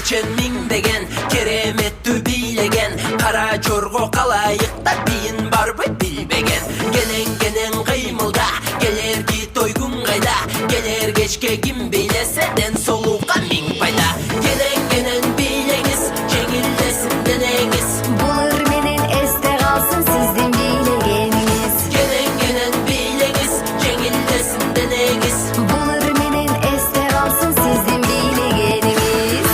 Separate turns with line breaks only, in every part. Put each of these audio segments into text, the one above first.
нечен миңдеген кереметтүү бийлеген кара жорго калайыкта бийин барбы билбеген кенен кыймылда келерди тойгун кайда келер кечке ким бийлесе ден соолукка миң пайда кенен бийлеңиз жеңилдесин денеңиз
Бул ыр менен эсте калсын сиздин бийлегениңиз
кенен бийлеңиз жеңилдесин денеңиз
Бул ыр менен эсте калсын сиздин бийлегениңиз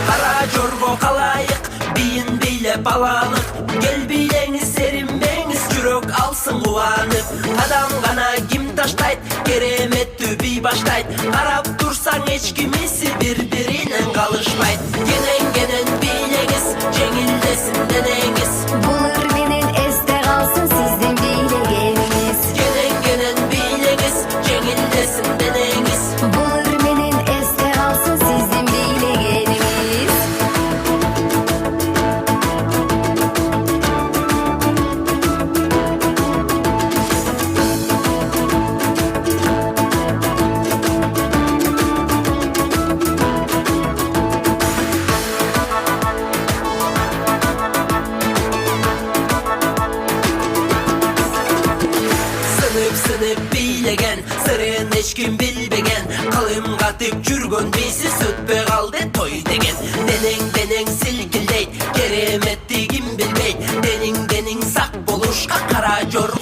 кара жорго калайык бийин бийлеп алалык кел бийлеңиз эринбеңиз жүрөк алсын кубанып кадам гана ким таштайт кереметтүү бий баштайт карап турсаң эч кимиси бири-биринен калышпайт кенен бийлеңиз жеңилдесин денеңиз
Бул ыр менен эсте калсын сиздин бийлегениңиз
кенен бийлеңиз жеңилдесин денеңиз
Бул ыр менен эсте калсын сиздин бийлегениңиз
Sınıp biylegen sırrın eç kim bilbegen Kalım katıp жүргөн biysiz ötpe kaldı toy degen Deneng silkildeyt keremetti kim bilbeyt Dening sak boluşka kara jorgo